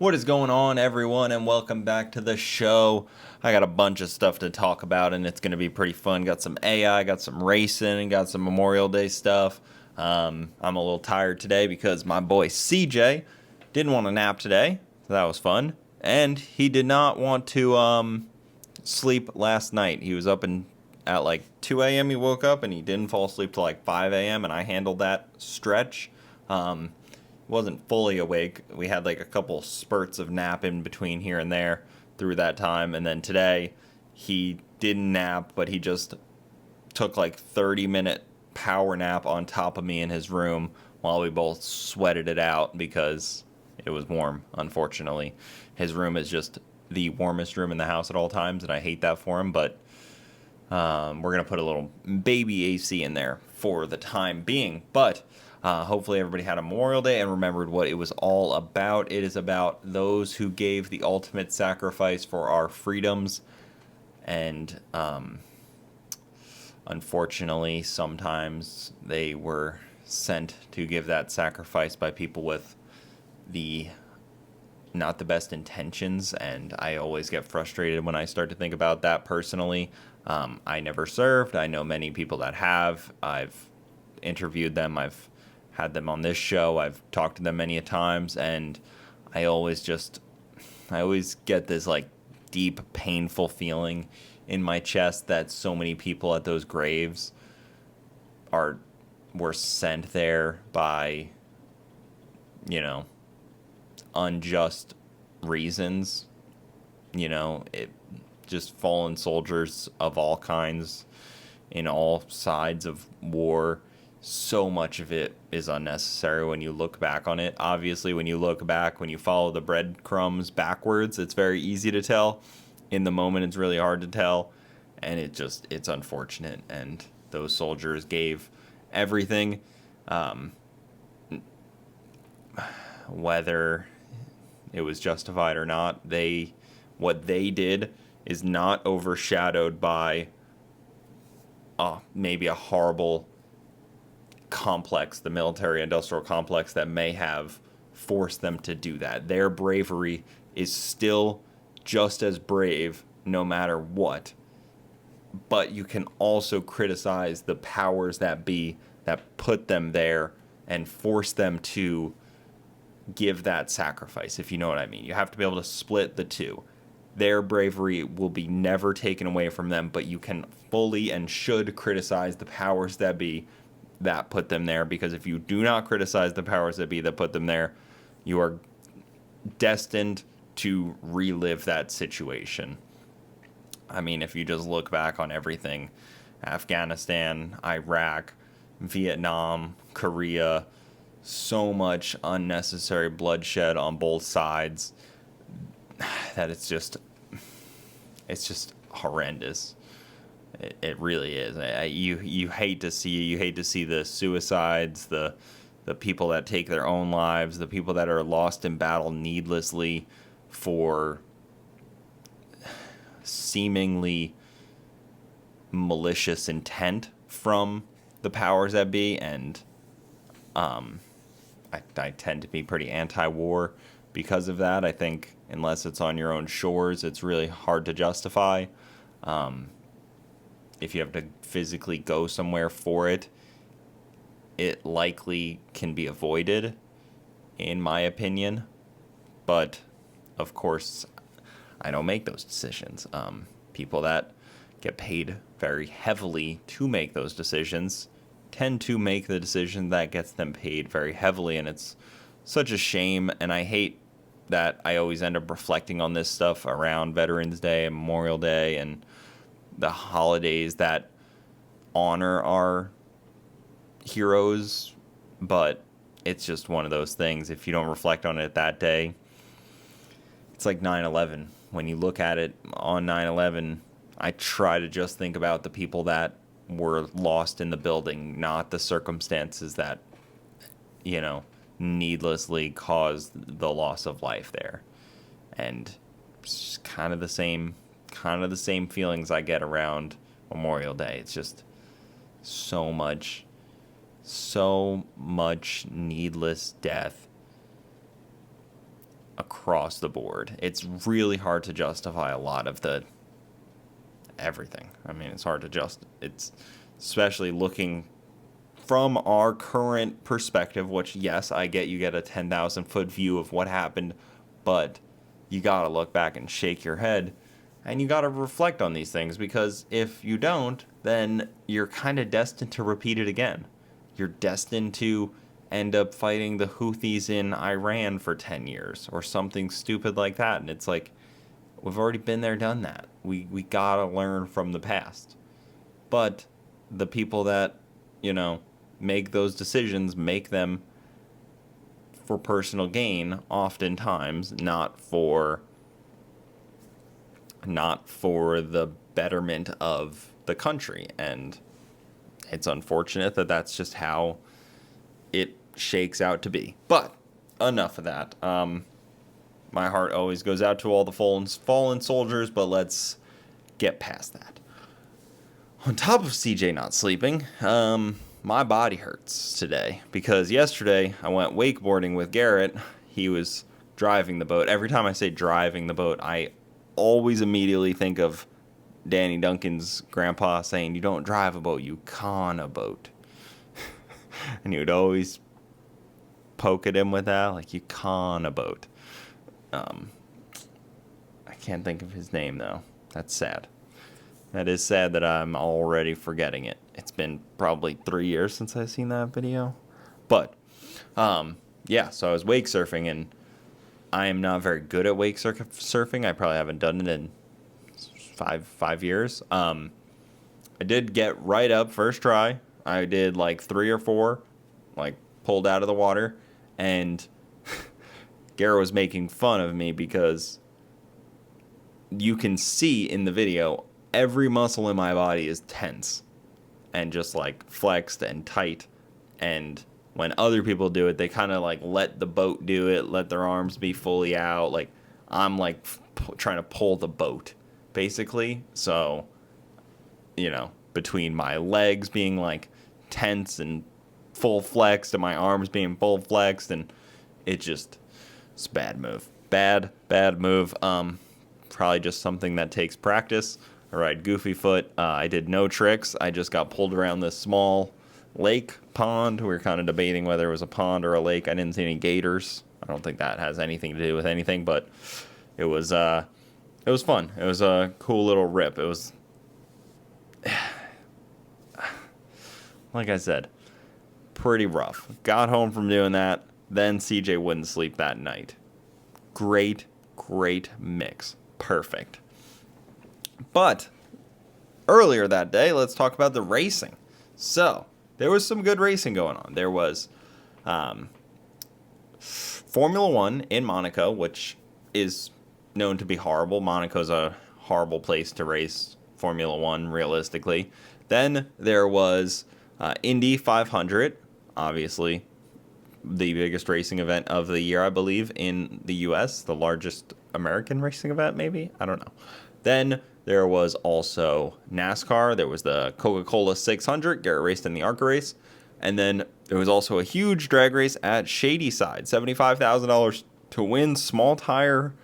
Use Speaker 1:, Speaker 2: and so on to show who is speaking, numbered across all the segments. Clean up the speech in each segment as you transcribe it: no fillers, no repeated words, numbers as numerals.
Speaker 1: What is going on, everyone, and welcome back to the show. I got a bunch of stuff to talk about, and it's going to be pretty fun. Got some AI, got some racing, got some Memorial Day stuff. I'm a little tired today because my boy CJ didn't want to nap today, so that was fun. And he did not want to sleep last night. He was up at like 2 a.m. He woke up, and he didn't fall asleep till like 5 a.m., and I handled that stretch. Wasn't fully awake. We had like a couple spurts of nap in between here and there through that time. And then today he didn't nap, but he just took like 30-minute power nap on top of me in his room while we both sweated it out because it was warm, unfortunately. His room is just the warmest room in the house at all times, and I hate that for him, but we're going to put a little baby AC in there for the time being. But hopefully everybody had a Memorial Day and remembered what it was all about. It is about those who gave the ultimate sacrifice for our freedoms. And unfortunately, sometimes they were sent to give that sacrifice by people with not the best intentions. And I always get frustrated when I start to think about that personally. I never served. I know many people that have. I've interviewed them. I've had them on this show. I've talked to them many a times, and I always get this like deep, painful feeling in my chest that so many people at those graves were sent there by, unjust reasons. It just fallen soldiers of all kinds in all sides of war. So much of it is unnecessary when you look back on it. Obviously, when you look back, when you follow the breadcrumbs backwards, it's very easy to tell. In the moment, it's really hard to tell. And it's unfortunate. And those soldiers gave everything. Whether it was justified or not, what they did is not overshadowed by maybe a horrible complex, the military industrial complex, that may have forced them to do that. Their bravery is still just as brave no matter what. But you can also criticize the powers that be that put them there and force them to give that sacrifice, if you know what I mean. You have to be able to split the two. Their bravery will be never taken away from them, but you can fully and should criticize the powers that be that put them there, because if you do not criticize the powers that be that put them there, you are destined to relive that situation. I mean, if you just look back on everything, Afghanistan, Iraq, Vietnam, Korea, so much unnecessary bloodshed on both sides that it's just horrendous. It really is. You hate to see the suicides, the people that take their own lives, the people that are lost in battle needlessly for seemingly malicious intent from the powers that be. And I tend to be pretty anti-war because of that. I think unless it's on your own shores, it's really hard to justify. If you have to physically go somewhere for it, it likely can be avoided, in my opinion. But, of course, I don't make those decisions. People that get paid very heavily to make those decisions tend to make the decision that gets them paid very heavily, and it's such a shame. And I hate that I always end up reflecting on this stuff around Veterans Day and Memorial Day and the holidays that honor our heroes, but it's just one of those things. If you don't reflect on it that day, it's like 9/11. When you look at it on 9/11, I try to just think about the people that were lost in the building, not the circumstances that, needlessly caused the loss of life there. And it's kind of the same feelings I get around Memorial Day. It's just so much needless death across the board. It's really hard to justify a lot of the everything. I mean, it's hard to it's especially looking from our current perspective, which, yes, I get you get a 10,000 foot view of what happened, but you got to look back and shake your head, and you got to reflect on these things, because if you don't, then you're kind of destined to repeat it again. You're destined to end up fighting the Houthis in Iran for 10 years or something stupid like that. And it's like, we've already been there, done that. We got to learn from the past. But the people that, make those decisions, make them for personal gain, oftentimes, not for the betterment of the country. And it's unfortunate that that's just how it shakes out to be. But enough of that. My heart always goes out to all the fallen soldiers, but let's get past that. On top of CJ not sleeping, my body hurts today, because yesterday I went wakeboarding with Garrett. He was driving the boat. Every time I say driving the boat, I always immediately think of Danny Duncan's grandpa saying, "You don't drive a boat, you con a boat." And he would always poke at him with that, like, "You con a boat." I can't think of his name, though. That's sad. That is sad that I'm already forgetting it. It's been probably 3 years since I've seen that video. But, yeah, so I was wake surfing, and I am not very good at wake surfing. I probably haven't done it in five years. I did get right up first try. I did like 3 or 4, like, pulled out of the water, and Garrett was making fun of me because you can see in the video every muscle in my body is tense and just like flexed and tight. And when other people do it, they kind of like let the boat do it, let their arms be fully out. Like, I'm like trying to pull the boat, basically. So, between my legs being like tense and full flexed and my arms being full flexed, and it's a bad move. Bad move. Probably just something that takes practice. I ride goofy foot. I did no tricks. I just got pulled around this small lake pond. We were kind of debating whether it was a pond or a lake. I didn't see any gators. I don't think that has anything to do with anything, but it was fun. It was a cool little rip. It was, like I said, pretty rough. Got home from doing that. Then CJ wouldn't sleep that night. Great mix. Perfect. But earlier that day, let's talk about the racing. So there was some good racing going on. There was Formula One in Monaco, which is known to be horrible. Monaco's a horrible place to race Formula One, realistically. Then there was Indy 500, obviously the biggest racing event of the year, I believe, in the U.S., the largest American racing event, maybe? I don't know. Then there was also NASCAR. There was the Coca-Cola 600. Garrett raced in the Arca race. And then there was also a huge drag race at Shadyside. $75,000 to win. Small tire,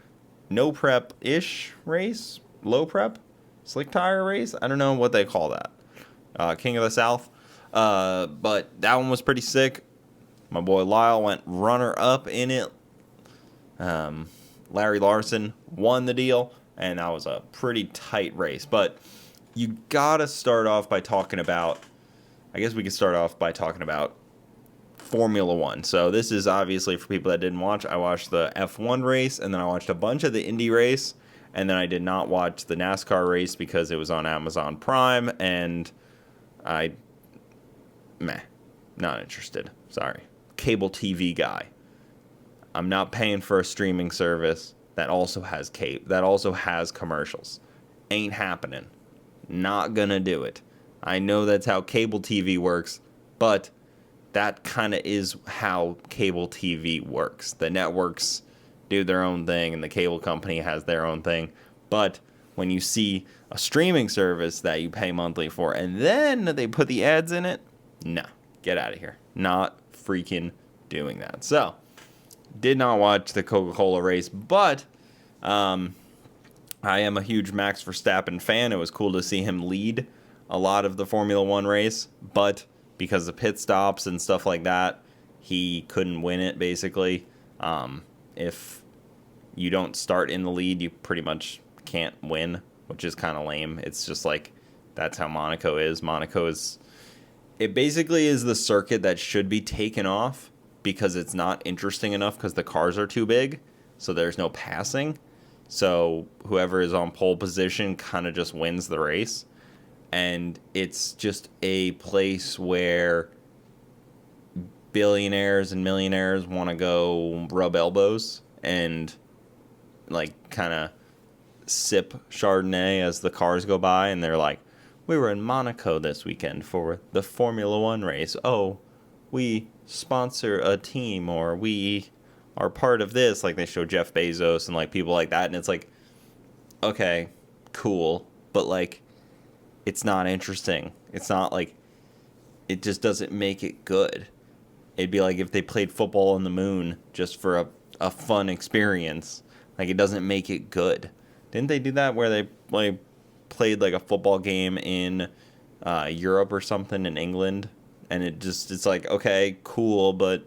Speaker 1: no prep-ish race. Low prep? Slick tire race? I don't know what they call that. King of the South. But that one was pretty sick. My boy Lyle went runner-up in it. Larry Larson won the deal, and that was a pretty tight race. But you gotta start off by talking about, I guess we could start off by talking about Formula One. So this is obviously for people that didn't watch. I watched the F1 race, and then I watched a bunch of the Indy race, and then I did not watch the NASCAR race because it was on Amazon Prime, and not interested. Sorry. Cable TV guy. I'm not paying for a streaming service that also has commercials. Ain't happening. Not gonna do it. I know that's how cable TV works, but that kind of is how cable TV works. The networks do their own thing, and the cable company has their own thing. But when you see a streaming service that you pay monthly for, and then they put the ads in it, no, get out of here. Not freaking doing that. So Did not watch the Coca-Cola race, but I am a huge Max Verstappen fan. It was cool to see him lead a lot of the Formula One race, but because of pit stops and stuff like that, he couldn't win it, basically. If you don't start in the lead, you pretty much can't win, which is kind of lame. It's just like, that's how Monaco is. It basically is the circuit that should be taken off because it's not interesting enough because the cars are too big, so there's no passing. So whoever is on pole position kind of just wins the race. And it's just a place where billionaires and millionaires want to go rub elbows and like kind of sip Chardonnay as the cars go by. And they're like, we were in Monaco this weekend for the Formula One race. Oh, we sponsor a team, or we are part of this. Like, they show Jeff Bezos and like people like that, and it's like, okay, cool, but like, it's not interesting. It's not like, it just doesn't make it good. It'd be like if they played football on the moon just for a fun experience. Like, it doesn't make it good. Didn't they do that where they like played like a football game in Europe or something, in England? And it's like, okay, cool, but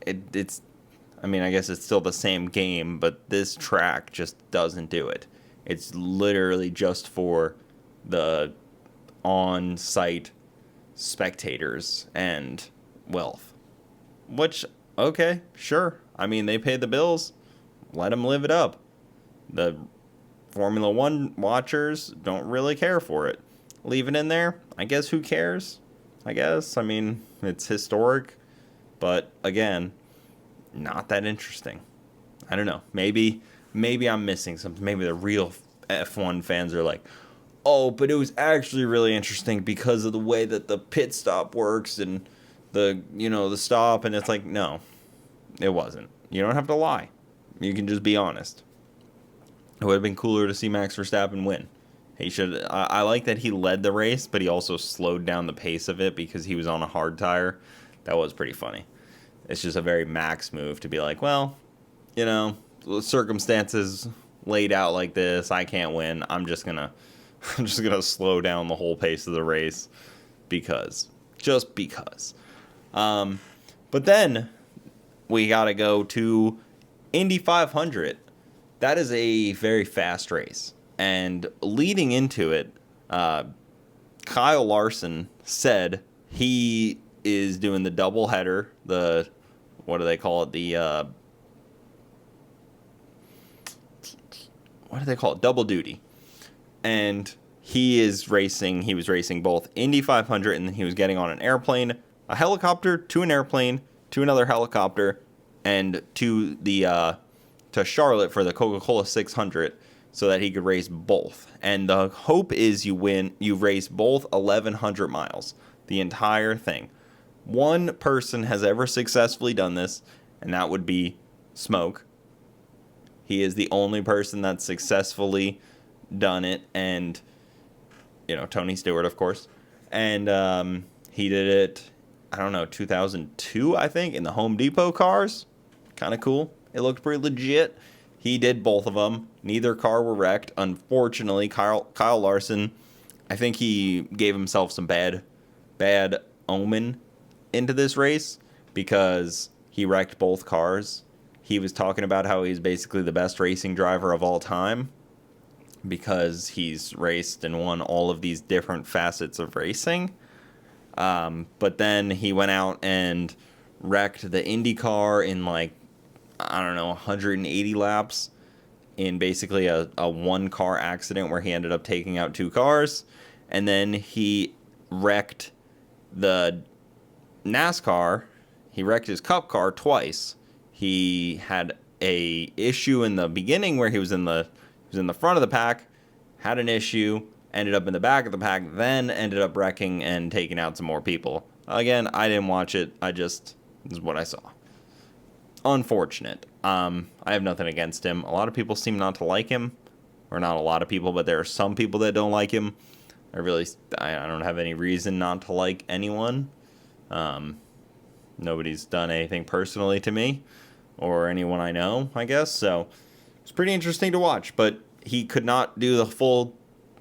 Speaker 1: it's, I mean, I guess it's still the same game, but this track just doesn't do it. It's literally just for the on-site spectators and wealth. Which, okay, sure. I mean, they pay the bills. Let them live it up. The Formula One watchers don't really care for it. Leave it in there. I guess who cares? I guess. I mean, it's historic. But, again, not that interesting. I don't know. Maybe I'm missing something. Maybe the real F1 fans are like, oh, but it was actually really interesting because of the way that the pit stop works and the stop. And it's like, no, it wasn't. You don't have to lie. You can just be honest. It would have been cooler to see Max Verstappen win. He should. I like that he led the race, but he also slowed down the pace of it because he was on a hard tire. That was pretty funny. It's just a very Max move to be like, well, circumstances laid out like this, I can't win. I'm just gonna slow down the whole pace of the race just because. But then we gotta go to Indy 500. That is a very fast race. And leading into it, Kyle Larson said he is doing the double header, what do they call it? Double duty. And he was racing both Indy 500, and then he was getting on an airplane, a helicopter, to an airplane, to another helicopter, and to Charlotte for the Coca-Cola 600, so that he could race both. And the hope is you race both 1,100 miles, the entire thing. One person has ever successfully done this, and that would be Smoke. He is the only person that's successfully done it, and, Tony Stewart, of course. And he did it, 2002, I think, in the Home Depot cars. Kind of cool. It looked pretty legit. He did both of them. Neither car were wrecked. Unfortunately, Kyle Larson, I think he gave himself some bad omen into this race because he wrecked both cars. He was talking about how he's basically the best racing driver of all time because he's raced and won all of these different facets of racing. But then he went out and wrecked the Indy Car in 180 laps in basically a one-car accident where he ended up taking out two cars. And then he wrecked the NASCAR. He wrecked his Cup car twice. He had a issue in the beginning where he was in the front of the pack, had an issue, ended up in the back of the pack, then ended up wrecking and taking out some more people. Again, I didn't watch it. This is what I saw. Unfortunate. I have nothing against him. A lot of people seem not to like him. Or not a lot of people, but there are some people that don't like him. I don't have any reason not to like anyone. Nobody's done anything personally to me or anyone I know, I guess. So it's pretty interesting to watch, but he could not do the full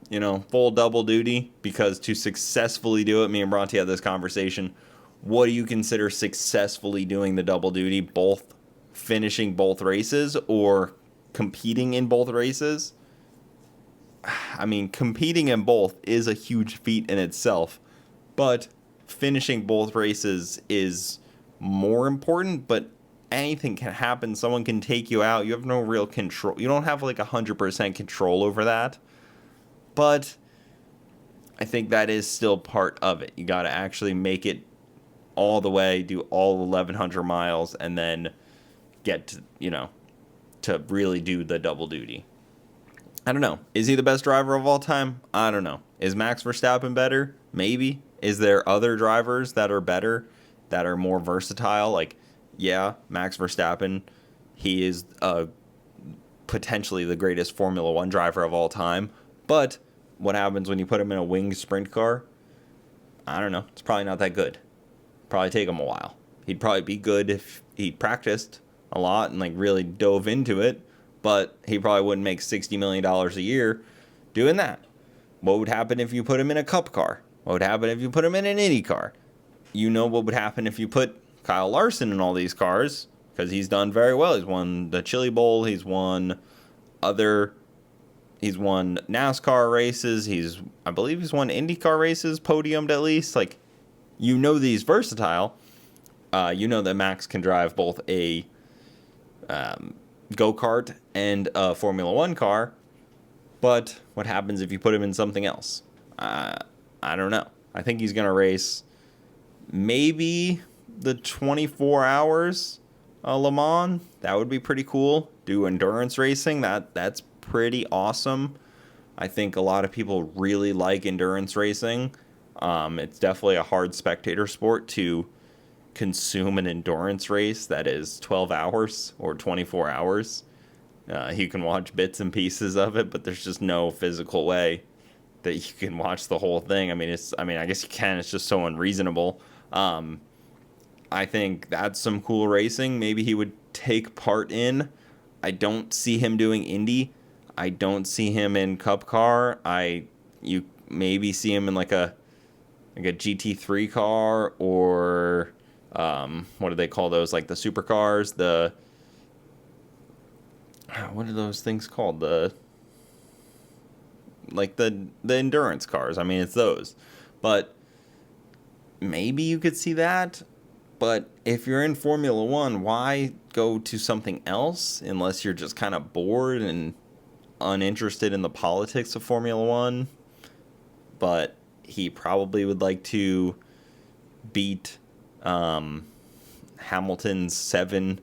Speaker 1: double duty, because to successfully do it, me and Bronte had this conversation. What do you consider successfully doing the double duty? Both finishing both races or competing in both races? I mean, competing in both is a huge feat in itself, but finishing both races is more important. But anything can happen. Someone can take you out. You have no real control. You don't have like 100% control over that. But I think that is still part of it. You got to actually make it all the way, do all 1,100 miles, and then get to, to really do the double duty. I don't know. Is he the best driver of all time? I don't know. Is Max Verstappen better? Maybe. Is there other drivers that are better, that are more versatile? Like, yeah, Max Verstappen, he is potentially the greatest Formula One driver of all time. But what happens when you put him in a winged sprint car? I don't know. It's probably not that good. Probably take him a while. He'd probably be good if he practiced a lot and like really dove into it, but he probably wouldn't make $60 million a year doing that. What would happen if you put him in a cup car? What would happen if you put him in an Indy car? You know what would happen if you put Kyle Larson in all these cars, because he's done very well. He's won the Chili Bowl. He's won NASCAR races. I believe he's won Indy Car races, podiumed at least. Like, he's versatile. That Max can drive both a go-kart and a Formula One car. But what happens if you put him in something else? I don't know. I think he's going to race maybe the 24 hours Le Mans. That would be pretty cool. Do endurance racing. That's pretty awesome. I think a lot of people really like endurance racing. It's definitely a hard spectator sport to consume an endurance race that is 12 hours or 24 hours. You can watch bits and pieces of it, but there's just no physical way that you can watch the whole thing. I guess you can. It's just so unreasonable. I think that's some cool racing. Maybe he would take part in. I don't see him doing Indy. I don't see him in Cup car. You maybe see him in like a GT3 car, or what do they call those? Like the supercars. What are those things called? The endurance cars. I mean, it's those. But maybe you could see that. But if you're in Formula One, why go to something else unless you're just kind of bored and uninterested in the politics of Formula One? But he probably would like to beat Hamilton's 7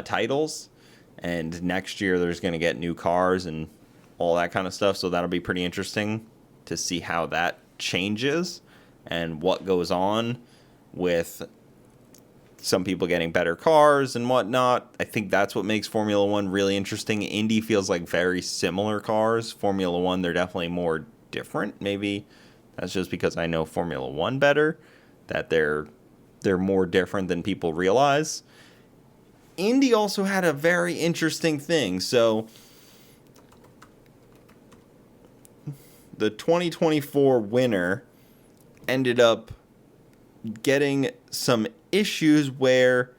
Speaker 1: titles. And next year there's going to get new cars and all that kind of stuff. So that'll be pretty interesting to see how that changes and what goes on with some people getting better cars and whatnot. I think that's what makes Formula One really interesting. Indy feels like very similar cars. Formula One, they're definitely more different. Maybe that's just because I know Formula One better, that they're more different than people realize. Indy also had a very interesting thing. So the 2024 winner ended up getting some issues where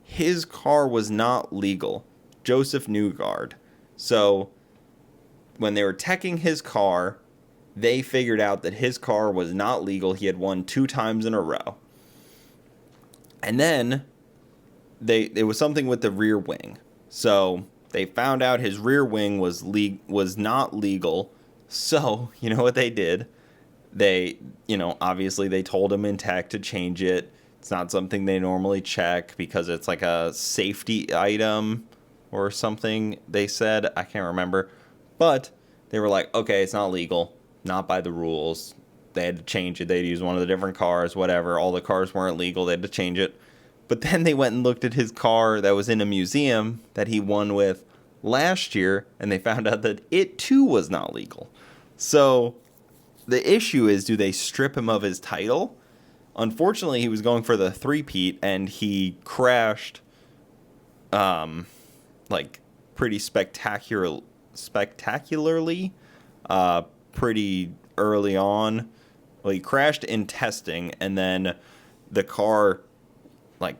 Speaker 1: his car was not legal. Joseph Newgarden. So when they were teching his car, they figured out that his car was not legal. He had won 2 times in a row. And then it was something with the rear wing. So they found out his rear wing was not legal. So, you know what they did? Obviously they told him in tech to change it. It's not something they normally check because it's like a safety item or something, they said. I can't remember. But they were like, okay, it's not legal. Not by the rules. They had to change it. They had to use one of the different cars, whatever. All the cars weren't legal. They had to change it. But then they went and looked at his car that was in a museum that he won with last year, and they found out that it too was not legal. So the issue is, do they strip him of his title unfortunately, he was going for the three-peat, and he crashed, like, pretty spectacularly, pretty early on. Well, he crashed in testing, and then the car, like,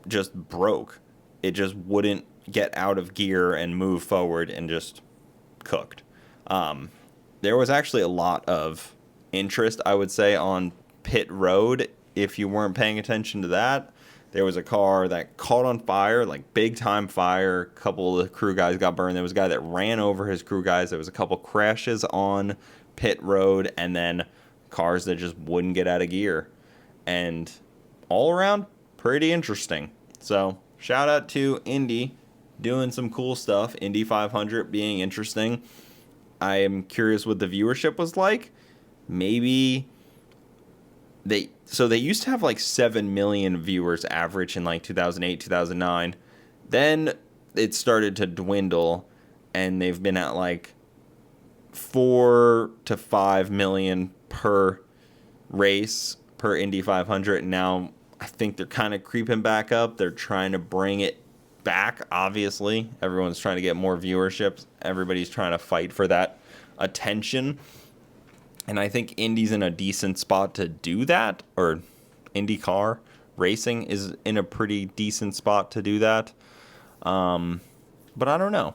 Speaker 1: just broke. It just wouldn't get out of gear and move forward, and just cooked. There was actually a lot of interest, I would say, on pit road. If you weren't paying attention to that, there was a car that caught on fire, like big time fire. A couple of the crew guys got burned. There was a guy that ran over his crew guys. There was a couple crashes on pit road, and then cars that just wouldn't get out of gear. And all around, pretty interesting. So shout out to Indy doing some cool stuff. Indy 500 being interesting. I am curious what the viewership was like. Maybe they used to have like 7 million viewers average in like 2008, 2009. Then it started to dwindle, and they've been at like 4 to 5 million per race, per Indy 500. And now I think they're kind of creeping back up. They're trying to bring it back, obviously. Everyone's trying to get more viewership. Everybody's trying to fight for that attention. And I think Indy's in a decent spot to do that, or Indy Car racing is in a pretty decent spot to do that. But I don't know.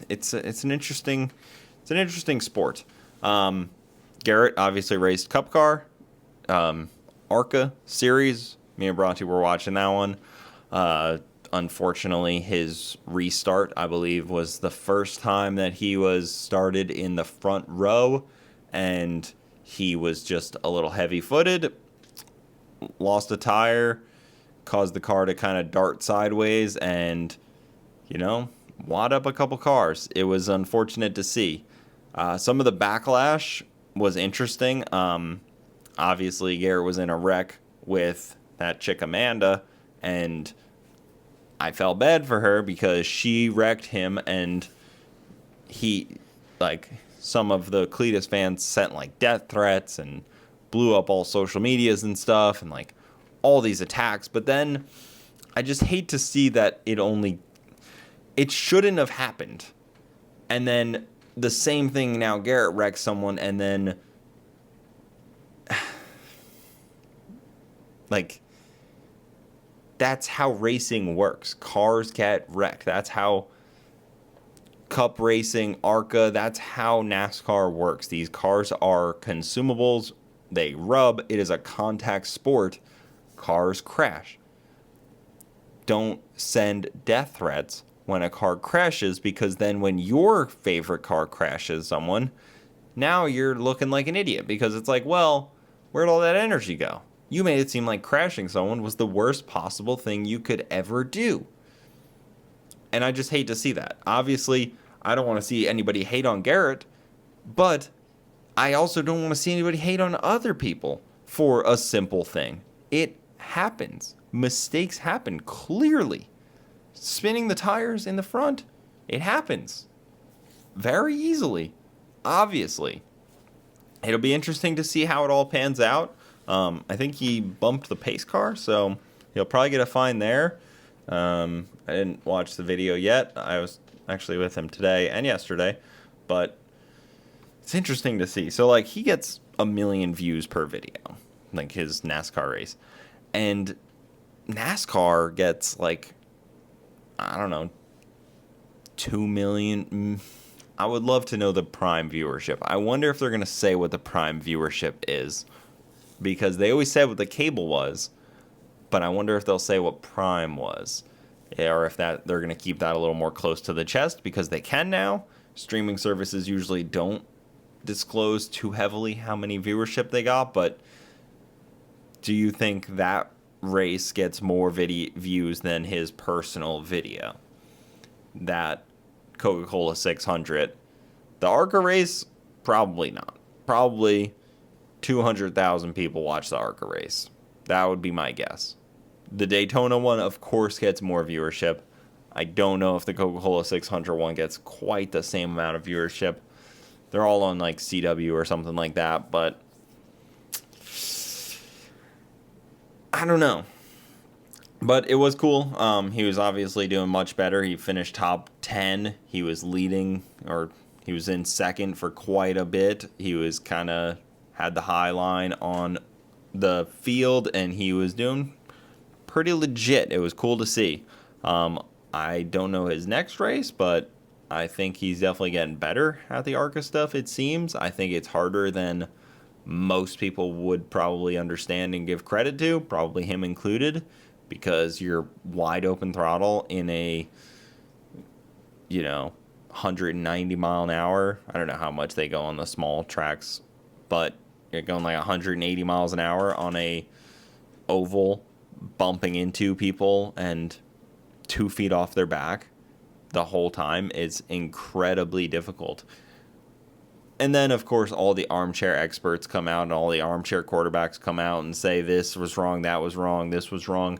Speaker 1: It's an interesting sport. Garrett obviously raced Cup Car, Arca series. Me and Bronte were watching that one. Unfortunately, his restart, I believe, was the first time that he was started in the front row, and he was just a little heavy-footed, lost a tire, caused the car to kind of dart sideways, and, wad up a couple cars. It was unfortunate to see. Some of the backlash was interesting. Obviously, Garrett was in a wreck with that chick Amanda, and I felt bad for her because she wrecked him, and some of the Cletus fans sent like death threats and blew up all social medias and stuff, and like all these attacks. But then I just hate to see that it shouldn't have happened. And then the same thing now, Garrett wrecks someone, and then like, that's how racing works. Cars get wrecked. That's how Cup racing, Arca, that's how NASCAR works. These cars are consumables. They rub. It is a contact sport. Cars crash. Don't send death threats when a car crashes, because then when your favorite car crashes someone, now you're looking like an idiot, because it's like, well, where'd all that energy go? You made it seem like crashing someone was the worst possible thing you could ever do. And I just hate to see that. Obviously, I don't want to see anybody hate on Garrett, but I also don't want to see anybody hate on other people for a simple thing. It happens. Mistakes happen, clearly. Spinning the tires in the front, it happens. Very easily. Obviously. It'll be interesting to see how it all pans out. I think he bumped the pace car, so he'll probably get a fine there. I didn't watch the video yet. I was actually with him today and yesterday, but it's interesting to see. So, like, he gets 1 million views per video, like his NASCAR race. And NASCAR gets, like, I don't know, 2 million. I would love to know the prime viewership. I wonder if they're going to say what the prime viewership is, because they always said what the cable was, but I wonder if they'll say what prime was, or if that they're going to keep that a little more close to the chest, because they can now. Streaming services usually don't disclose too heavily how many viewership they got, but do you think that race gets more views than his personal video? That Coca-Cola 600. The Arca race, probably not. Probably 200,000 people watch the Arca race. That would be my guess. The Daytona one, of course, gets more viewership. I don't know if the Coca-Cola 600 one gets quite the same amount of viewership. They're all on like CW or something like that, but I don't know. But it was cool. He was obviously doing much better. He finished top 10. He was leading, or he was in second for quite a bit. He was kind of had the high line on the field, and he was doing pretty legit. It was cool to see. I don't know his next race, but I think he's definitely getting better at the Arca stuff, it seems. I think it's harder than most people would probably understand and give credit to, probably him included, because you're wide open throttle in a, 190 mile an hour. I don't know how much they go on the small tracks, but you're going like 180 miles an hour on a oval, bumping into people and 2 feet off their back the whole time. It's incredibly difficult. And then, of course, all the armchair experts come out and all the armchair quarterbacks come out and say this was wrong, that was wrong, this was wrong.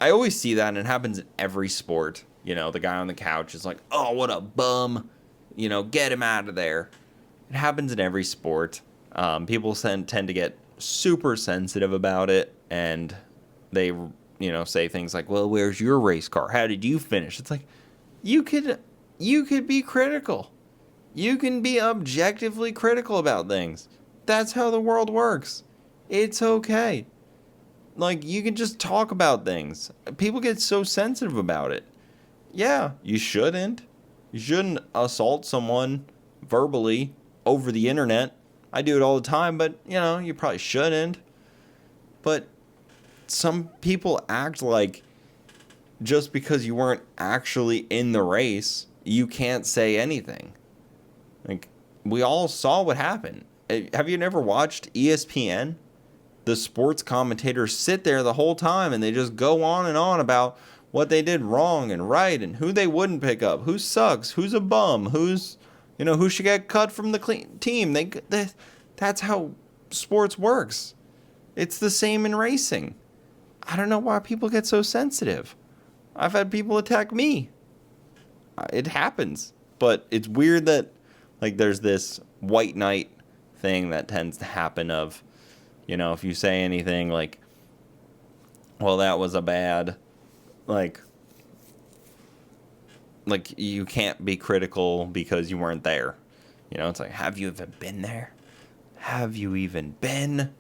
Speaker 1: I always see that, and it happens in every sport. The guy on the couch is like, oh, what a bum. Get him out of there. It happens in every sport. People tend to get super sensitive about it, and they, say things like, well, where's your race car? How did you finish? It's like, you could be critical. You can be objectively critical about things. That's how the world works. It's okay. Like, you can just talk about things. People get so sensitive about it. Yeah, you shouldn't. You shouldn't assault someone verbally over the internet. I do it all the time, but, you probably shouldn't. But some people act like just because you weren't actually in the race, you can't say anything. Like, we all saw what happened. Have you never watched ESPN? The sports commentators sit there the whole time and they just go on and on about what they did wrong and right and who they wouldn't pick up, who sucks, who's a bum, who's, who should get cut from the team. That's how sports works. It's the same in racing. I don't know why people get so sensitive. I've had people attack me. It happens. But it's weird that, like, there's this white knight thing that tends to happen of, if you say anything like, well, that was a bad, like you can't be critical because you weren't there. It's like, have you even been there? Have you even been?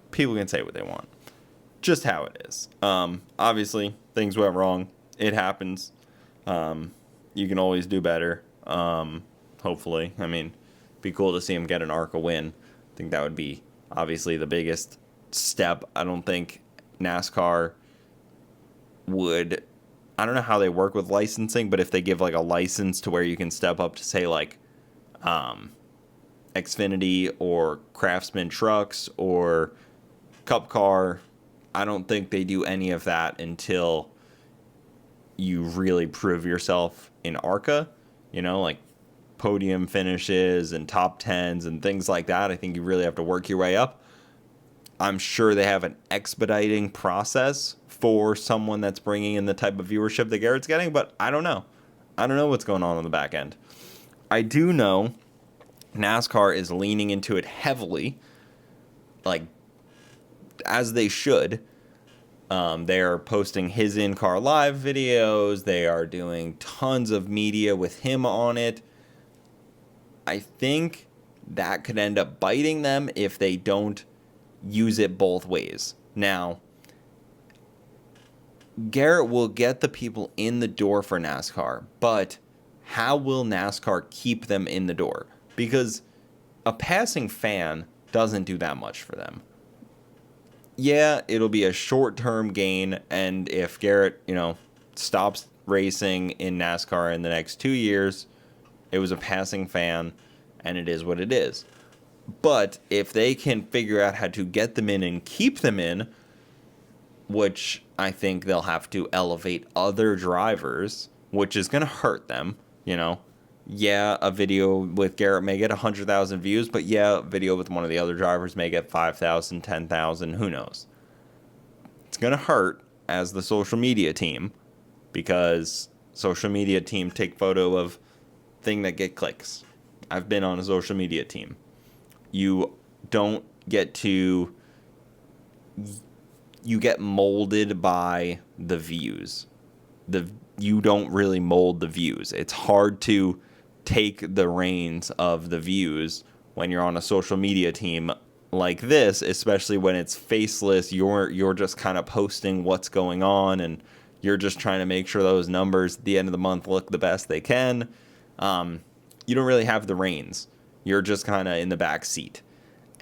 Speaker 1: People can say what they want. Just how it is. Obviously, things went wrong. It happens. You can always do better. Hopefully. I mean, it'd be cool to see him get an Arca win. I think that would be obviously the biggest step. I don't think NASCAR would, I don't know how they work with licensing, but if they give like a license to where you can step up to say like Xfinity or Craftsman trucks or Cup Car, I don't think they do any of that until you really prove yourself in Arca, like podium finishes and top tens and things like that. I think you really have to work your way up. I'm sure they have an expediting process for someone that's bringing in the type of viewership that Garrett's getting, but I don't know. I don't know what's going on the back end. I do know NASCAR is leaning into it heavily, like, as they should. They are posting his in-car live videos. They are doing tons of media with him on it. I think that could end up biting them if they don't use it both ways. Now, Garrett will get the people in the door for NASCAR, but how will NASCAR keep them in the door? Because a passing fan doesn't do that much for them. Yeah, it'll be a short-term gain, and if Garrett, stops racing in NASCAR in the next 2 years, it was a passing fan, and it is what it is. But if they can figure out how to get them in and keep them in, which I think they'll have to elevate other drivers, which is going to hurt them, Yeah, a video with Garrett may get 100,000 views, but yeah, a video with one of the other drivers may get 5,000, 10,000, who knows. It's going to hurt as the social media team, because social media team take photo of thing that get clicks. I've been on a social media team. You don't get to you get molded by the views. You don't really mold the views. It's hard to take the reins of the views when you're on a social media team like this, especially when it's faceless. You're just kind of posting what's going on, and you're just trying to make sure those numbers at the end of the month look the best they can. You don't really have the reins. You're just kind of in the back seat,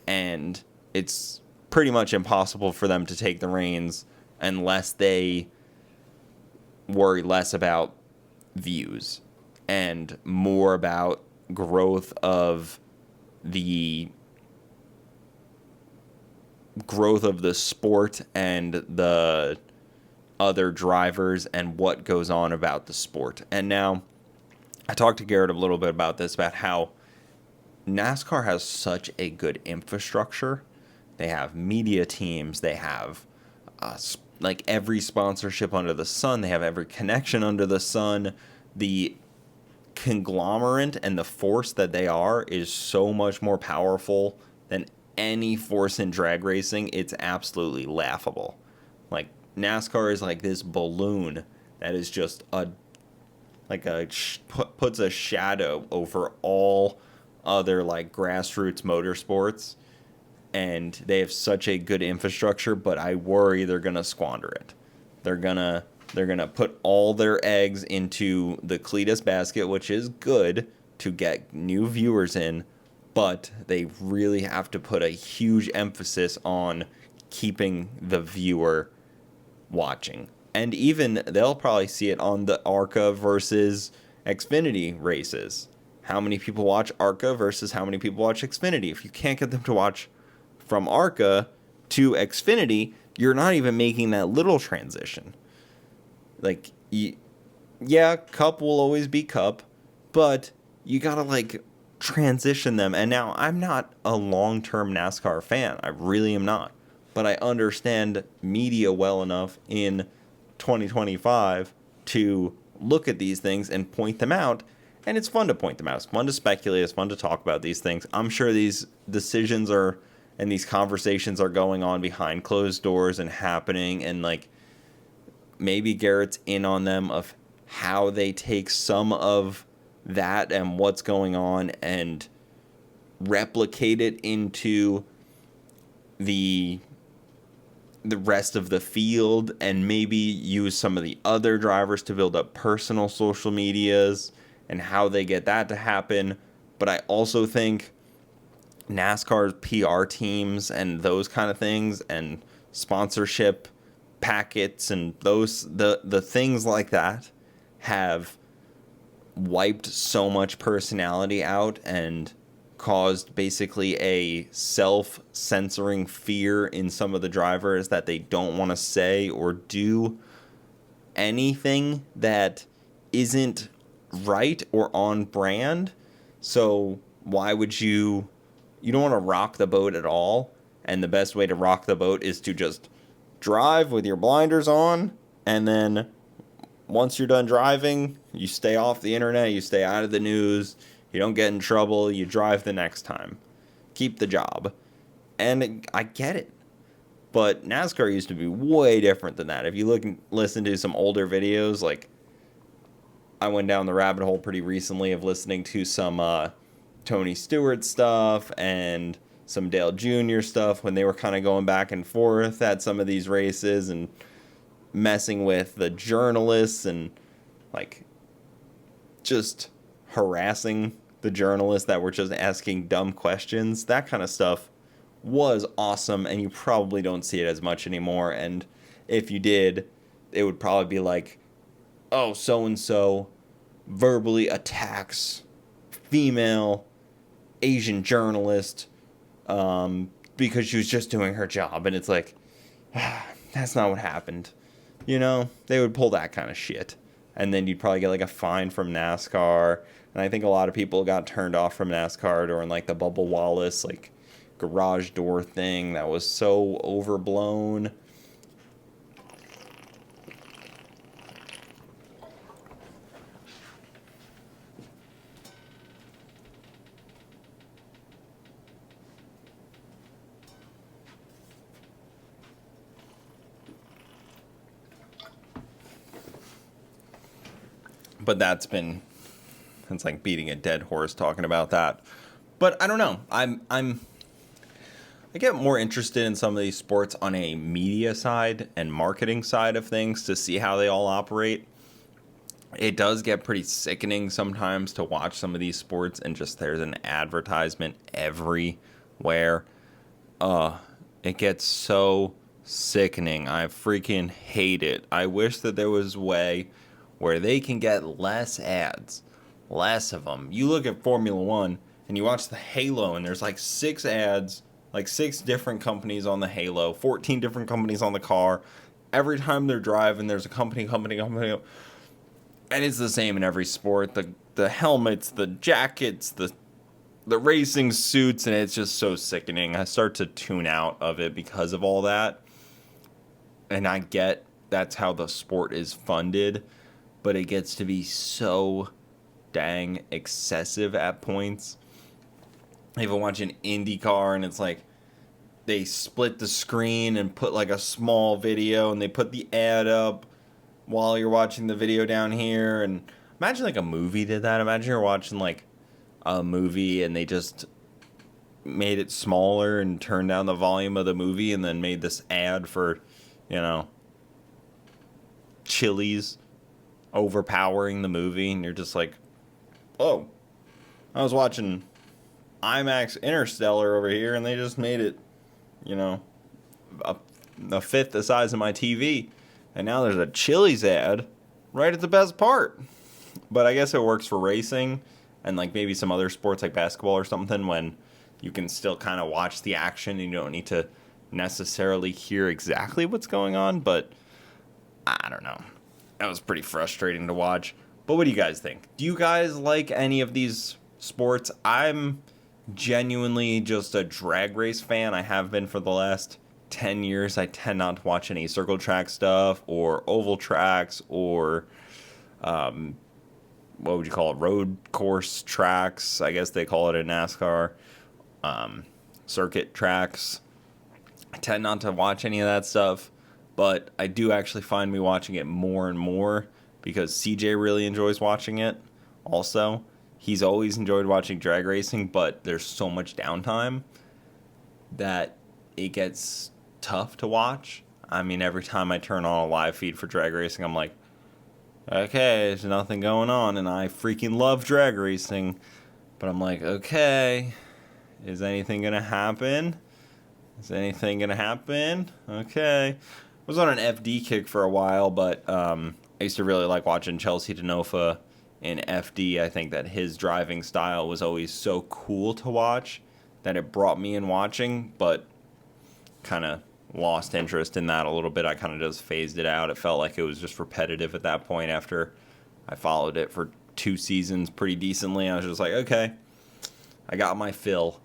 Speaker 1: and it's pretty much impossible for them to take the reins unless they worry less about views and more about growth of the sport and the other drivers and what goes on about the sport. And now I talked to Garrett a little bit about this, about how NASCAR has such a good infrastructure. They have media teams. They have like every sponsorship under the sun. They have every connection under the sun. The conglomerate and the force that they are is so much more powerful than any force in drag racing. It's absolutely laughable. Like, NASCAR is like this balloon that is just puts a shadow over all other like grassroots motorsports, and they have such a good infrastructure, but I worry they're gonna squander it. They're gonna put all their eggs into the Cletus basket, which is good to get new viewers in, but they really have to put a huge emphasis on keeping the viewer watching. And even they'll probably see it on the Arca versus Xfinity races. How many people watch Arca versus how many people watch Xfinity? If you can't get them to watch from Arca to Xfinity, you're not even making that little transition. Like, yeah, Cup will always be Cup, but you gotta like transition them. And now I'm not a long-term NASCAR fan. I really am not. But I understand media well enough in 2025 to look at these things and point them out. And it's fun to point them out. It's fun to speculate. It's fun to talk about these things. I'm sure these decisions and these conversations are going on behind closed doors and happening. And like, maybe Garrett's in on them of how they take some of that and what's going on and replicate it into the rest of the field, and maybe use some of the other drivers to build up personal social medias and how they get that to happen. But I also think NASCAR's PR teams and those kind of things and sponsorship packets and the things like that have wiped so much personality out and caused basically a self-censoring fear in some of the drivers that they don't want to say or do anything that isn't right or on brand. So why would you don't want to rock the boat at all, and the best way to rock the boat is to just drive with your blinders on, and then once you're done driving, you stay off the internet, you stay out of the news, you don't get in trouble, you drive the next time. Keep the job. And I get it. But NASCAR used to be way different than that. If you look and listen to some older videos, like I went down the rabbit hole pretty recently of listening to some Tony Stewart stuff and some Dale Jr. stuff when they were kind of going back and forth at some of these races and messing with the journalists and like just harassing the journalists that were just asking dumb questions. That kind of stuff was awesome, and you probably don't see it as much anymore. And if you did, it would probably be like, oh, so-and-so verbally attacks female Asian journalist because she was just doing her job. And it's like, that's not what happened. You know, they would pull that kind of shit. And then you'd probably get like a fine from NASCAR. And I think a lot of people got turned off from NASCAR during like the Bubba Wallace like garage door thing that was so overblown. But it's like beating a dead horse talking about that. But I don't know. I get more interested in some of these sports on a media side and marketing side of things to see how they all operate. It does get pretty sickening sometimes to watch some of these sports and just there's an advertisement everywhere. It gets so sickening. I freaking hate it. I wish that there was a way where they can get less ads, less of them. You look at Formula One and you watch the Halo and there's like 6 ads, like 6 different companies on the Halo, 14 different companies on the car. Every time they're driving, there's a company. And it's the same in every sport. The helmets, the jackets, the racing suits, and it's just so sickening. I start to tune out of it because of all that. And I get that's how the sport is funded, but it gets to be so dang excessive at points. I even watch an Indy Car, and it's like they split the screen and put like a small video, and they put the ad up while you're watching the video down here. And imagine like a movie did that. Imagine you're watching like a movie and they just made it smaller and turned down the volume of the movie and then made this ad for, Chili's overpowering the movie, and you're just like, oh, I was watching IMAX Interstellar over here and they just made it, a fifth the size of my TV. And now there's a Chili's ad right at the best part. But I guess it works for racing and like maybe some other sports like basketball or something when you can still kind of watch the action and you don't need to necessarily hear exactly what's going on. But I don't know. That was pretty frustrating to watch. But what do you guys think? Do you guys like any of these sports? I'm genuinely just a drag race fan. I have been for the last 10 years. I tend not to watch any circle track stuff or oval tracks or what would you call it, road course tracks, I guess they call it in NASCAR, circuit tracks. I tend not to watch any of that stuff, but I do actually find me watching it more and more because CJ really enjoys watching it also. He's always enjoyed watching drag racing, but there's so much downtime that it gets tough to watch. I mean, every time I turn on a live feed for drag racing, I'm like, okay, there's nothing going on, and I freaking love drag racing, but I'm like, okay, is anything gonna happen? Okay. I was on an FD kick for a while, but I used to really like watching Chelsea Denofa in FD. I think that his driving style was always so cool to watch that it brought me in watching, but kind of lost interest in that a little bit. I kind of just phased it out. It felt like it was just repetitive at that point after I followed it for 2 seasons pretty decently. I was just like, okay, I got my fill.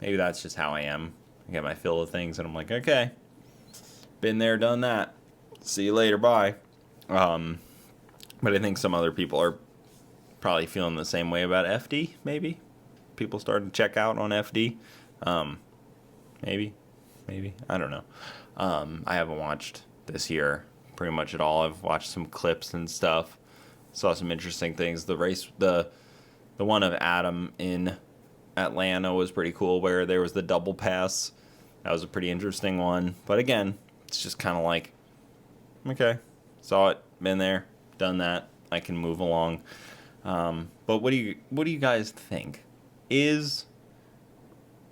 Speaker 1: Maybe that's just how I am. I get my fill of things and I'm like, okay, been there, done that. See you later, bye. But I think some other people are probably feeling the same way about FD, maybe. People starting to check out on FD. Maybe. I don't know. I haven't watched this year pretty much at all. I've watched some clips and stuff. Saw some interesting things. The race, the one of Adam in Atlanta was pretty cool, where there was the double pass. That was a pretty interesting one. But again, it's just kind of like, okay, saw it, been there, done that. I can move along. But what do you guys think? Is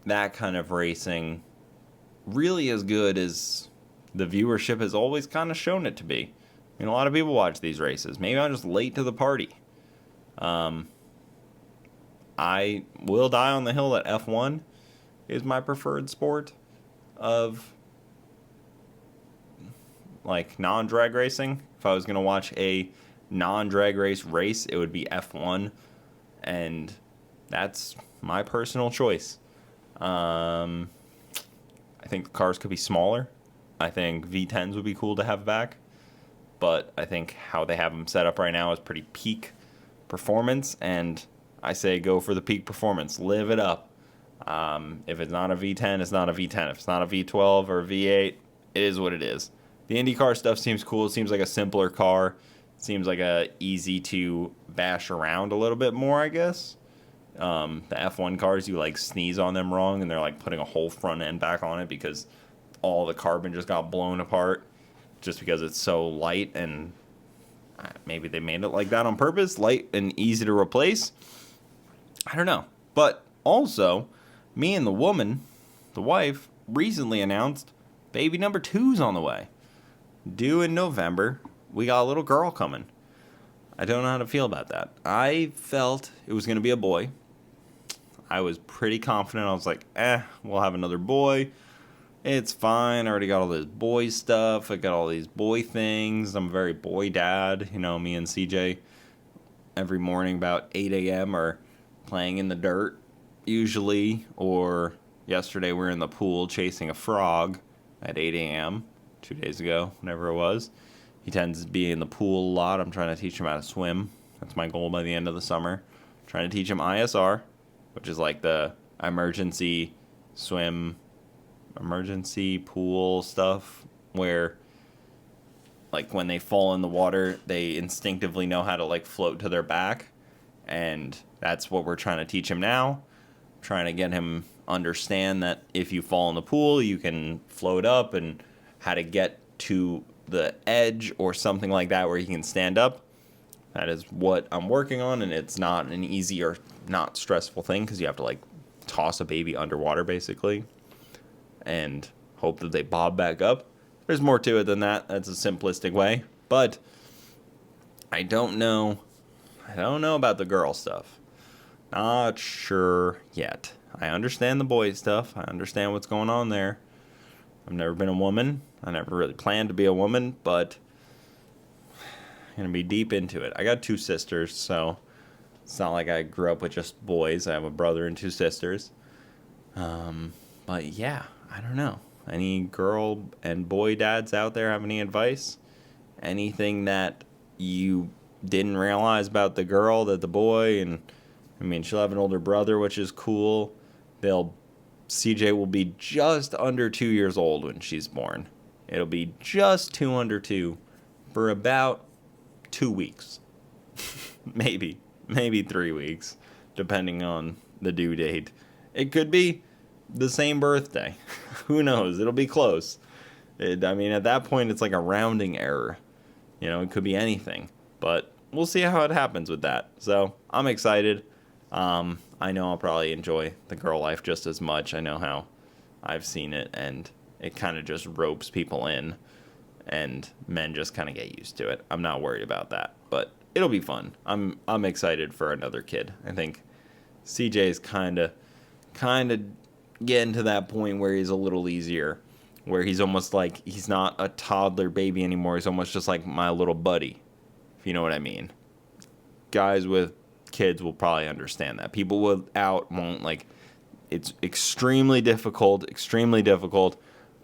Speaker 1: that kind of racing really as good as the viewership has always kind of shown it to be? I mean, a lot of people watch these races. Maybe I'm just late to the party. I will die on the hill that F1 is my preferred sport of like non-drag racing. If I was going to watch a non-drag race, it would be F1, and that's my personal choice. I think the cars could be smaller. I think V10s would be cool to have back, but I think how they have them set up right now is pretty peak performance, and I say go for the peak performance. Live it up. If it's not a V10, it's not a V10. If it's not a V12 or a V8, it is what it is. The Indy Car stuff seems cool. It seems like a simpler car Seems like a easy to bash around a little bit more, I guess. The F1 cars, you like sneeze on them wrong, and they're like putting a whole front end back on it because all the carbon just got blown apart just because it's so light, and maybe they made it like that on purpose, light and easy to replace. I don't know. But also, me and the wife, recently announced baby number 2's on the way. Due in November. We got a little girl coming. I don't know how to feel about that. I felt it was going to be a boy. I was pretty confident. I was like, we'll have another boy. It's fine. I already got all this boy stuff. I got all these boy things. I'm a very boy dad. You know, me and CJ every morning about 8 a.m. are playing in the dirt, usually. Or yesterday we were in the pool chasing a frog at 8 a.m. 2 days ago, whenever it was. He tends to be in the pool a lot. I'm trying to teach him how to swim. That's my goal by the end of the summer. I'm trying to teach him ISR, which is like the emergency pool stuff, where like when they fall in the water, they instinctively know how to like float to their back. And that's what we're trying to teach him now. I'm trying to get him understand that if you fall in the pool, you can float up, and how to get to the edge or something like that where he can stand up. That is what I'm working on, and it's not an easy or not stressful thing because you have to like toss a baby underwater basically and hope that they bob back up. There's more to it than that. That's a simplistic way, but I don't know about the girl stuff. Not sure yet. I understand the boy stuff. I understand what's going on there. I've never been a woman. I never really planned to be a woman, but I'm going to be deep into it. I got 2 sisters, so it's not like I grew up with just boys. I have a brother and 2 sisters. But yeah, I don't know. Any girl and boy dads out there have any advice? Anything that you didn't realize about the girl that the boy, and I mean, she'll have an older brother, which is cool. CJ will be just under 2 years old when she's born. It'll be just 2 under 2 for about 2 weeks. maybe 3 weeks, depending on the due date. It could be the same birthday. Who knows? It'll be close. At that point, it's like a rounding error. You know, it could be anything. But we'll see how it happens with that. So I'm excited. I know I'll probably enjoy the girl life just as much. I know how I've seen it, and it kind of just ropes people in, and men just kind of get used to it. I'm not worried about that, but it'll be fun. I'm excited for another kid. I think CJ's kind of getting to that point where he's a little easier, where he's almost like he's not a toddler baby anymore. He's almost just like my little buddy, if you know what I mean. Guys with kids will probably understand that. People without won't. Like, it's extremely difficult,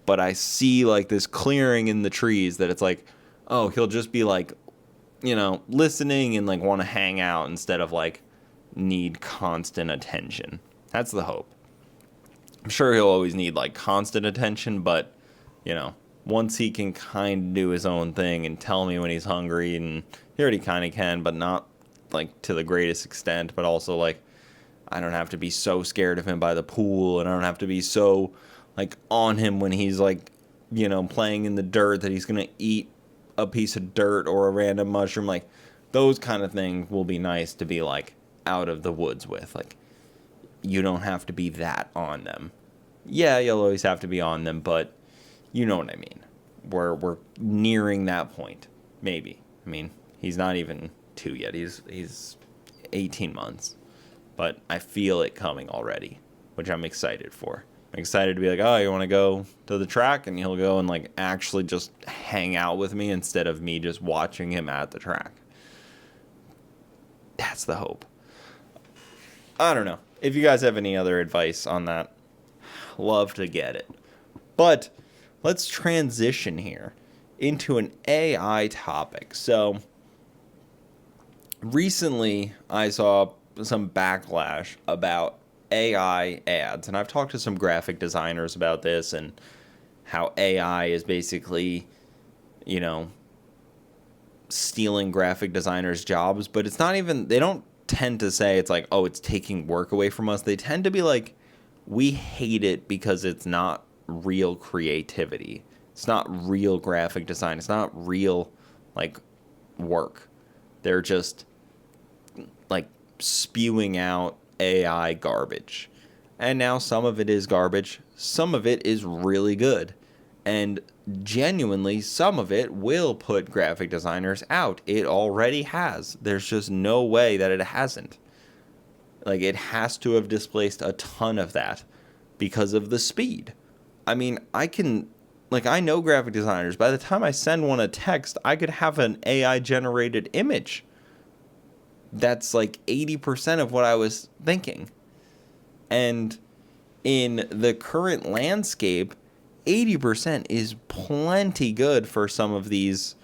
Speaker 1: but I see like this clearing in the trees that it's like, oh, he'll just be like, you know, listening and like want to hang out instead of like need constant attention. That's the hope. I'm sure he'll always need like constant attention, but you know, once he can kind of do his own thing and tell me when he's hungry, and he already kind of can, but not like to the greatest extent, but also like I don't have to be so scared of him by the pool, and I don't have to be so like on him when he's like, you know, playing in the dirt that he's gonna eat a piece of dirt or a random mushroom. Like, those kind of things will be nice to be like out of the woods with. Like, you don't have to be that on them. Yeah, you'll always have to be on them, but you know what I mean. We're nearing that point, maybe. I mean, he's not even 2 yet. He's 18 months, but I feel it coming already, which I'm excited for. I'm excited to be like, oh, you want to go to the track? And he'll go and like actually just hang out with me instead of me just watching him at the track. That's the hope. I don't know. If you guys have any other advice on that, love to get it. But let's transition here into an AI topic. So recently I saw some backlash about AI ads, and I've talked to some graphic designers about this and how AI is basically, you know, stealing graphic designers' jobs, but it's not even, they don't tend to say it's like, oh, it's taking work away from us. They tend to be like, we hate it because it's not real creativity. It's not real graphic design. It's not real, like, work. They're just, like, spewing out AI garbage. And now some of it is garbage. Some of it is really good. And genuinely, some of it will put graphic designers out. It already has. There's just no way that it hasn't. Like, it has to have displaced a ton of that because of the speed. I mean, I know graphic designers. By the time I send one a text, I could have an AI-generated image. That's like 80% of what I was thinking. And in the current landscape, 80% is plenty good for some of these,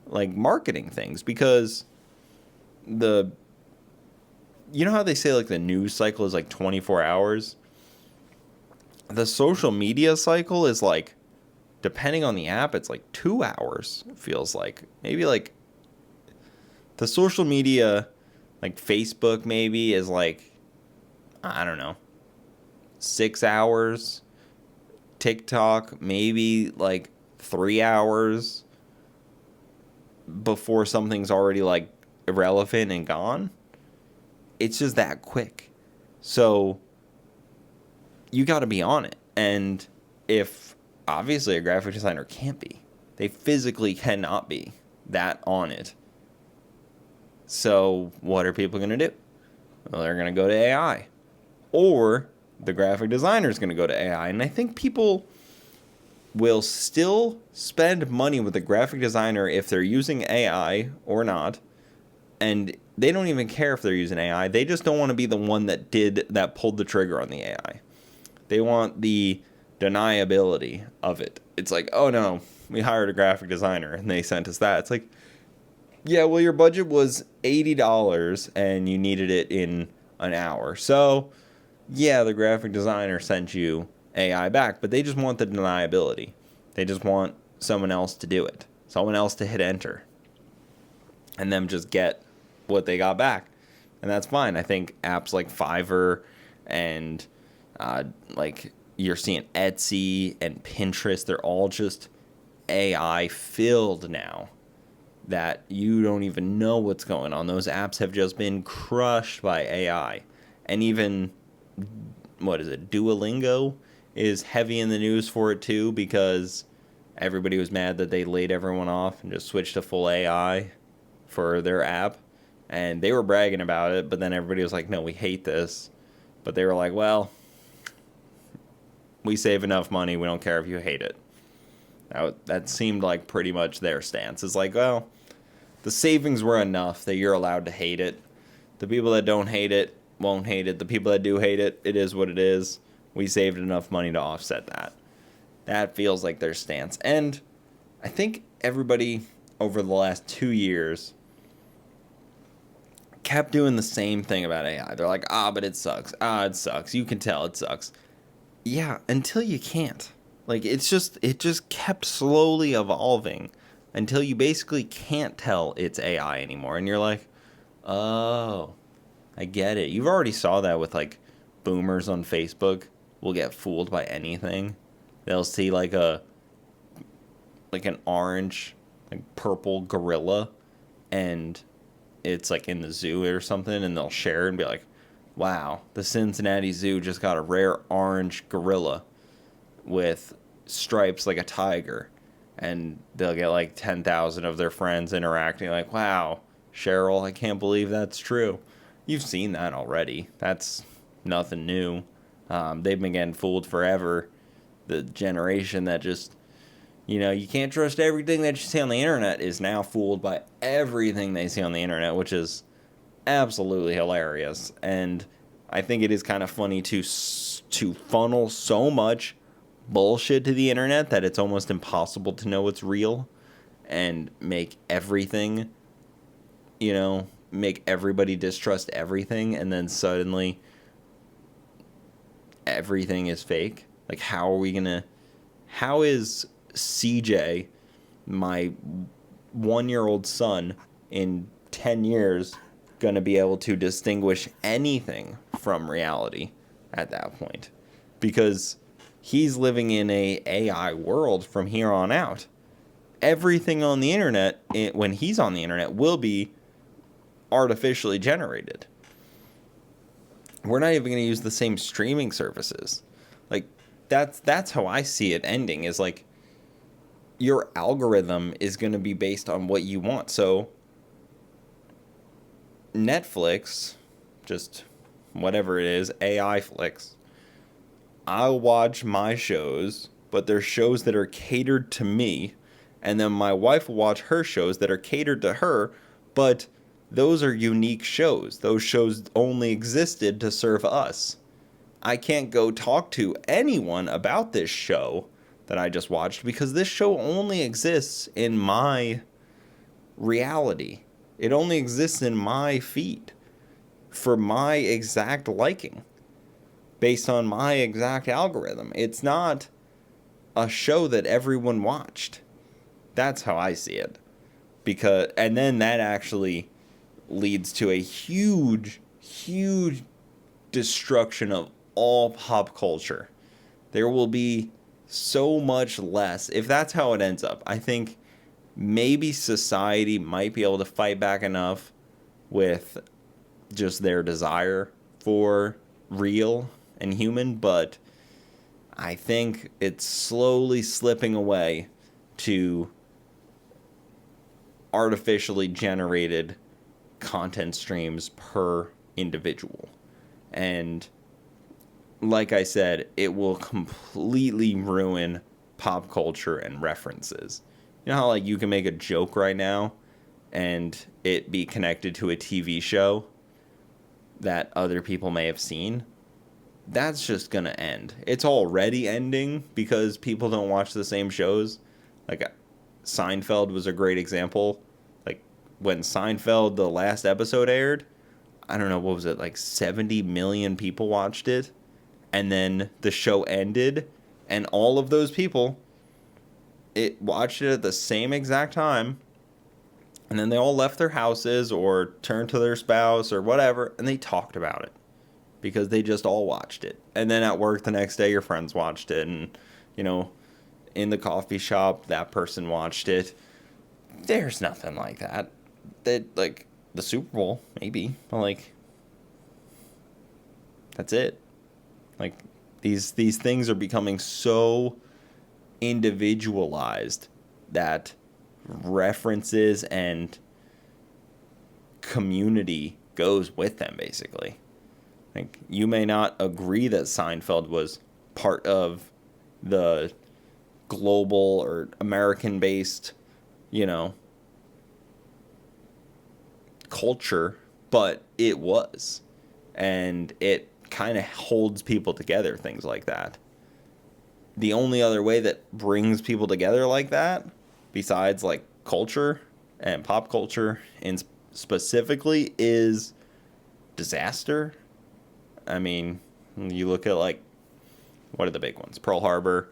Speaker 1: like, marketing things, because you know how they say, like, the news cycle is like 24 hours? The social media cycle is, like, depending on the app, it's like 2 hours, it feels like. Maybe, like, the social media, like Facebook maybe, is like, I don't know, 6 hours. TikTok, maybe like 3 hours before something's already like irrelevant and gone. It's just that quick. So you got to be on it. And if obviously a graphic designer can't be, they physically cannot be that on it. So what are people going to do? Well, they're going to go to AI. Or the graphic designer is going to go to AI. And I think people will still spend money with a graphic designer if they're using AI or not. And they don't even care if they're using AI. They just don't want to be the one that pulled the trigger on the AI. They want the deniability of it. It's like, oh no, we hired a graphic designer and they sent us that. It's like, yeah, well, your budget was $80 and you needed it in an hour. So yeah, the graphic designer sent you AI back, but they just want the deniability. They just want someone else to do it. Someone else to hit enter. And them just get what they got back. And that's fine. I think apps like Fiverr and like you're seeing Etsy and Pinterest, they're all just AI filled now that you don't even know what's going on. Those apps have just been crushed by AI. And even, what is it, Duolingo is heavy in the news for it too, because everybody was mad that they laid everyone off and just switched to full AI for their app. And they were bragging about it, but then everybody was like, no, we hate this. But they were like, well, we save enough money, we don't care if you hate it. That seemed like pretty much their stance. It's like, well, the savings were enough that you're allowed to hate it. The people that don't hate it won't hate it. The people that do hate it, it is what it is. We saved enough money to offset that. That feels like their stance. And I think everybody over the last 2 years kept doing the same thing about AI. They're like, but it sucks. It sucks. You can tell it sucks. Yeah, until you can't. Like, it just kept slowly evolving until you basically can't tell it's AI anymore. And you're like, oh, I get it. You've already saw that with, like, boomers on Facebook will get fooled by anything. They'll see, like, an orange, like, purple gorilla, and it's, like, in the zoo or something, and they'll share and be like, wow, the Cincinnati Zoo just got a rare orange gorilla with stripes like a tiger. And they'll get like 10,000 of their friends interacting like, wow, Cheryl, I can't believe that's true. You've seen that already. That's nothing new. They've been getting fooled forever. The generation that just, you can't trust everything that you see on the internet is now fooled by everything they see on the internet, which is absolutely hilarious. And I think it is kind of funny to funnel so much bullshit to the internet that it's almost impossible to know what's real, and make everything, make everybody distrust everything, and then suddenly everything is fake. Like, how is CJ, my 1-year-old son in 10 years going to be able to distinguish anything from reality at that point? Because he's living in a AI world from here on out. Everything on the internet, when he's on the internet, will be artificially generated. We're not even going to use the same streaming services. Like, that's how I see it ending, is like, your algorithm is going to be based on what you want. So Netflix, just whatever it is, AI flicks, I'll watch my shows, but they're shows that are catered to me, and then my wife will watch her shows that are catered to her, but those are unique shows. Those shows only existed to serve us. I can't go talk to anyone about this show that I just watched because this show only exists in my reality. It only exists in my feed for my exact liking, based on my exact algorithm. It's not a show that everyone watched. That's how I see it. And then that actually leads to a huge destruction of all pop culture. There will be so much less. If that's how it ends up, I think maybe society might be able to fight back enough with just their desire for real and human, but I think it's slowly slipping away to artificially generated content streams per individual. And like I said, it will completely ruin pop culture and references. You know how, like, you can make a joke right now and it be connected to a TV show that other people may have seen? That's just going to end. It's already ending because people don't watch the same shows. Like, Seinfeld was a great example. Like, when Seinfeld, the last episode aired, I don't know, what was it, like 70 million people watched it? And then the show ended, and all of those people watched it at the same exact time, and then they all left their houses or turned to their spouse or whatever, and they talked about it because they just all watched it. And then at work the next day, your friends watched it, and, you know, in the coffee shop, that person watched it. There's nothing like that. Like, the Super Bowl, maybe, but, like, that's it. Like, these things are becoming so individualized that references and community goes with them, basically. Like, you may not agree that Seinfeld was part of the global or American-based, you know, culture, but it was. And it kind of holds people together, things like that. The only other way that brings people together like that, besides, like, culture and pop culture and specifically, is disaster. I mean, you look at, like, what are the big ones? Pearl Harbor,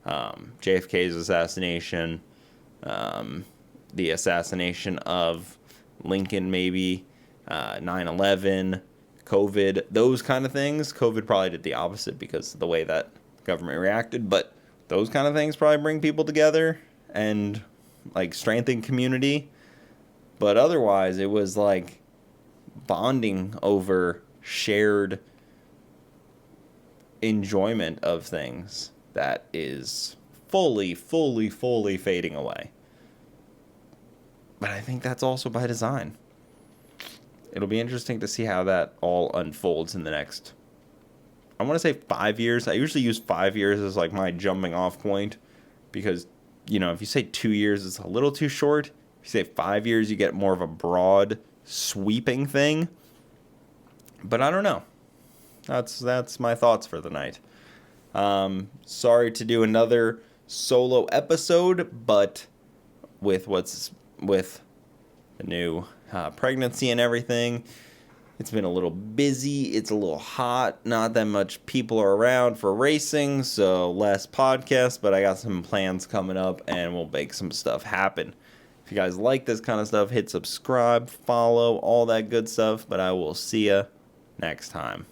Speaker 1: JFK's assassination, the assassination of Lincoln, maybe, 9/11, COVID, those kind of things. COVID probably did the opposite because of the way that government reacted, but those kind of things probably bring people together and, like, strengthen community. But otherwise, it was like bonding over shared enjoyment of things that is fully fading away. But I think that's also by design. It'll be interesting to see how that all unfolds in the next, I want to say 5 years. I usually use 5 years as, like, my jumping off point because, you know, if you say 2 years, it's a little too short. If you say 5 years, you get more of a broad, sweeping thing. But I don't know. That's my thoughts for the night. Sorry to do another solo episode, but with the new pregnancy and everything, it's been a little busy. It's a little hot. Not that much people are around for racing, so less podcasts, but I got some plans coming up and we'll make some stuff happen. If you guys like this kind of stuff, hit subscribe, follow, all that good stuff. But I will see ya next time.